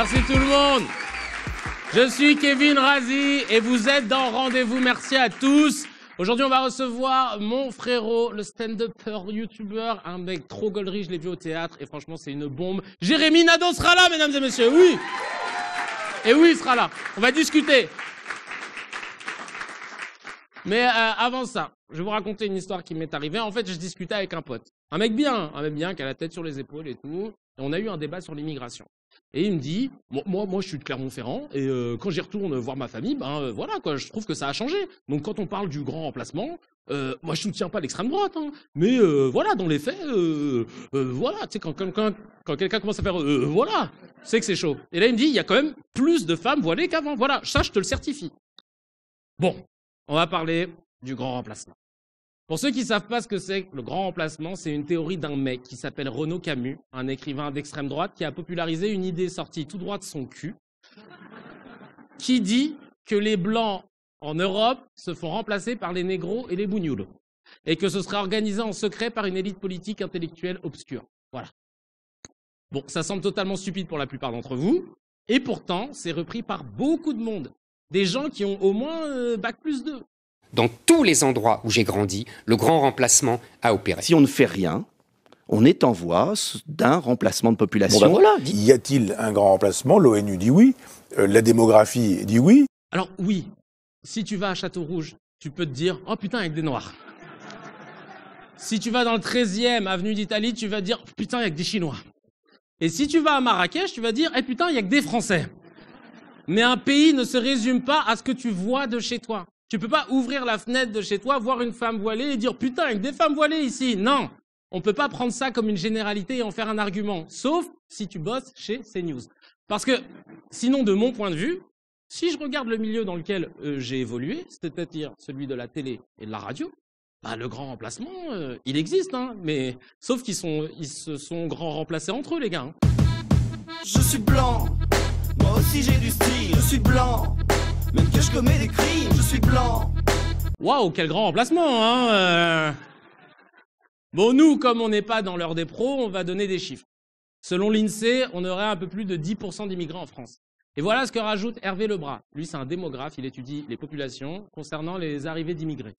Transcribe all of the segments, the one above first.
Merci tout le monde. Je suis Kevin Razi et vous êtes dans Rendez-vous. Merci à tous. Aujourd'hui, on va recevoir mon frérot, le stand-upper, youtubeur, un mec trop gaulerie, je l'ai vu au théâtre et franchement, c'est une bombe. Jérémy Nadeau sera là, mesdames et messieurs, oui. Et oui, il sera là. On va discuter. Mais avant ça, je vais vous raconter une histoire qui m'est arrivée. En fait, je discutais avec un pote. Un mec bien qui a la tête sur les épaules et tout. Et on a eu un débat sur l'immigration. Et il me dit, moi je suis de Clermont-Ferrand, et quand j'y retourne voir ma famille, voilà quoi, je trouve que ça a changé. Donc quand on parle du grand remplacement, moi je soutiens pas l'extrême droite, hein, mais voilà, dans les faits, voilà, tu sais, quand quelqu'un commence à faire voilà, c'est que c'est chaud. Et là il me dit, il y a quand même plus de femmes voilées qu'avant, voilà, ça je te le certifie. Bon, on va parler du grand remplacement. Pour ceux qui ne savent pas ce que c'est, le grand remplacement, c'est une théorie d'un mec qui s'appelle Renaud Camus, un écrivain d'extrême droite qui a popularisé une idée sortie tout droit de son cul, qui dit que les Blancs en Europe se font remplacer par les négros et les bougnoules, et que ce serait organisé en secret par une élite politique intellectuelle obscure. Voilà. Bon, ça semble totalement stupide pour la plupart d'entre vous, et pourtant, c'est repris par beaucoup de monde. Des gens qui ont au moins Bac+2. Dans tous les endroits où j'ai grandi, le grand remplacement a opéré. Si on ne fait rien, on est en voie d'un remplacement de population. Bon ben voilà, y a-t-il un grand remplacement? L'ONU dit oui, la démographie dit oui. Alors oui, si tu vas à Château-Rouge, tu peux te dire « Oh putain, avec des Noirs ». Si tu vas dans le 13e avenue d'Italie, tu vas te dire « Putain, avec des Chinois ». Et si tu vas à Marrakech, tu vas dire « Eh putain, il y a que des Français ». Mais un pays ne se résume pas à ce que tu vois de chez toi. Tu peux pas ouvrir la fenêtre de chez toi, voir une femme voilée et dire « Putain, avec des femmes voilées ici ». Non, on peut pas prendre ça comme une généralité et en faire un argument. Sauf si tu bosses chez CNews. Parce que, sinon, de mon point de vue, si je regarde le milieu dans lequel j'ai évolué, c'est-à-dire celui de la télé et de la radio, le grand remplacement, il existe, hein, mais sauf qu'ils se sont grands remplacés entre eux, les gars. Hein. Je suis blanc, moi aussi j'ai du style, je suis blanc. Même que je commets des crimes, je suis blanc. Waouh, quel grand remplacement, hein. Bon, nous, comme on n'est pas dans l'heure des pros, on va donner des chiffres. Selon l'INSEE, on aurait un peu plus de 10% d'immigrants en France. Et voilà ce que rajoute Hervé Lebras. Lui, c'est un démographe, il étudie les populations concernant les arrivées d'immigrés.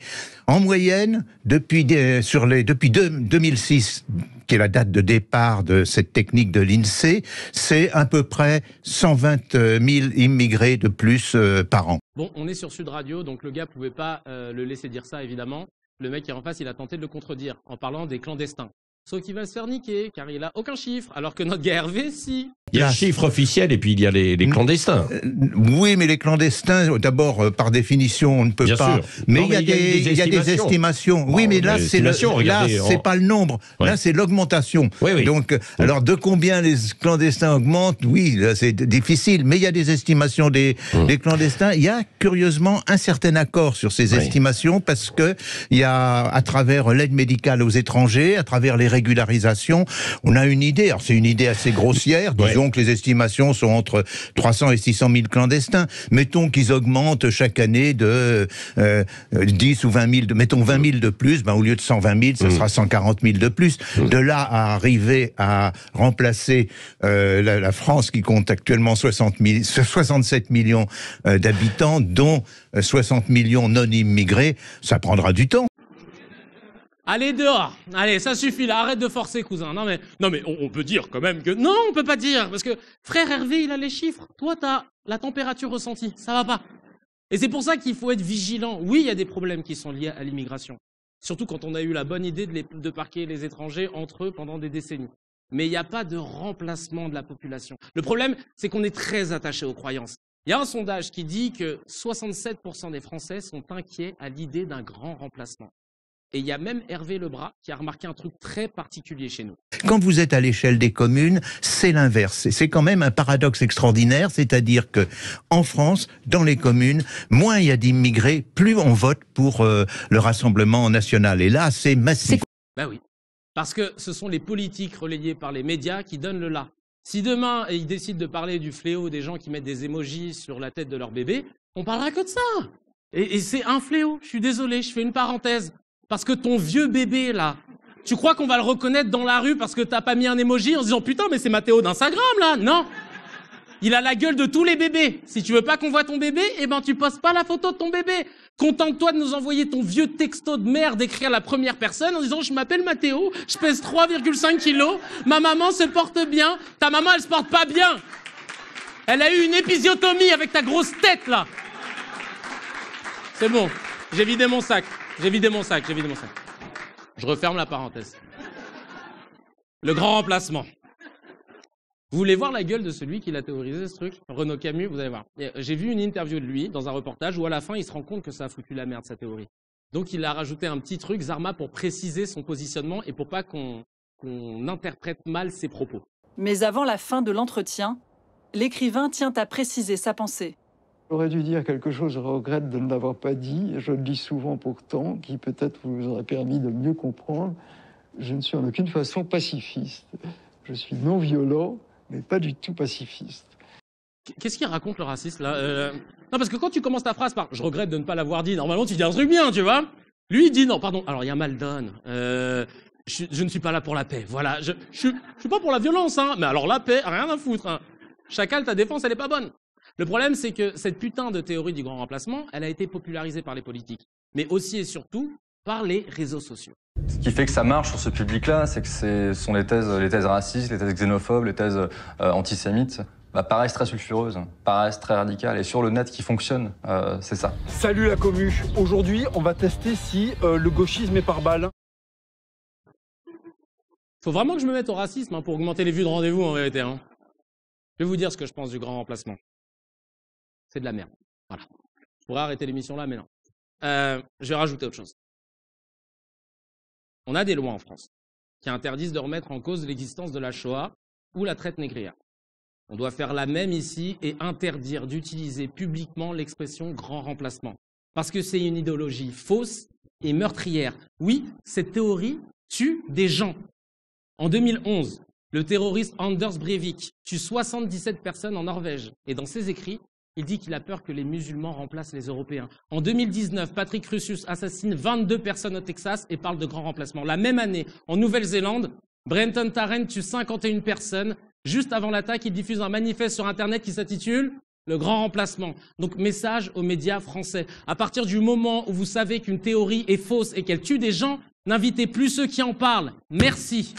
En moyenne, depuis 2006, qui est la date de départ de cette technique de l'INSEE, c'est à peu près 120 000 immigrés de plus par an. Bon, on est sur Sud Radio, donc le gars pouvait pas le laisser dire ça, évidemment. Le mec qui est en face, il a tenté de le contredire en parlant des clandestins. Sauf qu'il va se faire niquer, car il a aucun chiffre, alors que notre gars Hervé, si. Il y a un chiffre officiel et puis il y a les clandestins. Oui, mais les clandestins, d'abord, par définition, on ne peut Bien pas. sûr. Mais Non, il y a des estimations. Oui, mais là, c'est pas le nombre. Ouais. Là, c'est l'augmentation. Oui, oui. Donc, alors, de combien les clandestins augmentent? Oui, là, c'est difficile. Mais il y a des estimations des clandestins. Il y a, curieusement, un certain accord sur ces estimations parce que il y a, à travers l'aide médicale aux étrangers, à travers les régularisations, on a une idée. Alors, c'est une idée assez grossière. Disons que les estimations sont entre 300 et 600 000 clandestins. Mettons qu'ils augmentent chaque année de 10 ou 20 000, mettons 20 000 de plus, au lieu de 120 000, ce sera 140 000 de plus. De là à arriver à remplacer la France qui compte actuellement 67 millions d'habitants, dont 60 millions non immigrés, ça prendra du temps. Allez dehors, allez, ça suffit là, arrête de forcer, cousin. Non mais on peut dire quand même que... Non, on peut pas dire, parce que frère Hervé, il a les chiffres. Toi, t'as la température ressentie, ça va pas. Et c'est pour ça qu'il faut être vigilant. Oui, il y a des problèmes qui sont liés à l'immigration. Surtout quand on a eu la bonne idée de parquer les étrangers entre eux pendant des décennies. Mais il n'y a pas de remplacement de la population. Le problème, c'est qu'on est très attaché aux croyances. Il y a un sondage qui dit que 67% des Français sont inquiets à l'idée d'un grand remplacement. Et il y a même Hervé Lebras qui a remarqué un truc très particulier chez nous. Quand vous êtes à l'échelle des communes, c'est l'inverse. C'est quand même un paradoxe extraordinaire, c'est-à-dire que en France, dans les communes, moins il y a d'immigrés, plus on vote pour le Rassemblement national. Et là, c'est massif. Ben oui, parce que ce sont les politiques relayées par les médias qui donnent le là. Si demain, ils décident de parler du fléau des gens qui mettent des émojis sur la tête de leur bébé, on parlera que de ça. Et c'est un fléau, je suis désolé, je fais une parenthèse. Parce que ton vieux bébé, là, tu crois qu'on va le reconnaître dans la rue parce que t'as pas mis un emoji en se disant « Putain, mais c'est Mathéo d'Instagram, là !» Non. Il a la gueule de tous les bébés. Si tu veux pas qu'on voit ton bébé, eh ben tu postes pas la photo de ton bébé. Contente-toi de nous envoyer ton vieux texto de merde écrit à la première personne en disant « Je m'appelle Mathéo, je pèse 3,5 kilos, ma maman se porte bien, ta maman elle se porte pas bien. Elle a eu une épisiotomie avec ta grosse tête là. » C'est bon, j'ai vidé mon sac. Je referme la parenthèse. Le grand remplacement. Vous voulez voir la gueule de celui qui l'a théorisé, ce truc? Renaud Camus, vous allez voir. J'ai vu une interview de lui dans un reportage où à la fin, il se rend compte que ça a foutu la merde, sa théorie. Donc il a rajouté un petit truc, Zarma, pour préciser son positionnement et pour pas qu'on interprète mal ses propos. Mais avant la fin de l'entretien, l'écrivain tient à préciser sa pensée. J'aurais dû dire quelque chose, je regrette de ne l'avoir pas dit, je le dis souvent pourtant, qui peut-être vous aurait permis de mieux comprendre. Je ne suis en aucune façon pacifiste. Je suis non violent, mais pas du tout pacifiste. Qu'est-ce qu'il raconte le raciste là Non, parce que quand tu commences ta phrase par « je regrette de ne pas l'avoir dit », normalement tu dis un truc bien, tu vois. Lui il dit « non, pardon, alors il y a Maldon, je ne suis pas là pour la paix, voilà, je suis pas pour la violence, hein, mais alors la paix, rien à foutre, hein. Chacal, ta défense elle est pas bonne. » Le problème c'est que cette putain de théorie du grand remplacement, elle a été popularisée par les politiques, mais aussi et surtout par les réseaux sociaux. Ce qui fait que ça marche sur ce public-là, c'est que ce sont les thèses racistes, les thèses xénophobes, les thèses antisémites, paraissent très sulfureuses, paraissent très radicales. Et sur le net qui fonctionne, c'est ça. Salut la commu. Aujourd'hui, on va tester si le gauchisme est par balle. Faut vraiment que je me mette au racisme hein, pour augmenter les vues de rendez-vous en vérité. Hein. Je vais vous dire ce que je pense du grand remplacement. C'est de la merde. Voilà. Je pourrais arrêter l'émission là, mais non. Je vais rajouter autre chose. On a des lois en France qui interdisent de remettre en cause l'existence de la Shoah ou la traite négrière. On doit faire la même ici et interdire d'utiliser publiquement l'expression grand remplacement. Parce que c'est une idéologie fausse et meurtrière. Oui, cette théorie tue des gens. En 2011, le terroriste Anders Breivik tue 77 personnes en Norvège. Et dans ses écrits, il dit qu'il a peur que les musulmans remplacent les Européens. En 2019, Patrick Russus assassine 22 personnes au Texas et parle de grand remplacement. La même année, en Nouvelle-Zélande, Brenton Tarrant tue 51 personnes. Juste avant l'attaque, il diffuse un manifeste sur Internet qui s'intitule « Le grand remplacement ». Donc, message aux médias français. À partir du moment où vous savez qu'une théorie est fausse et qu'elle tue des gens, n'invitez plus ceux qui en parlent. Merci.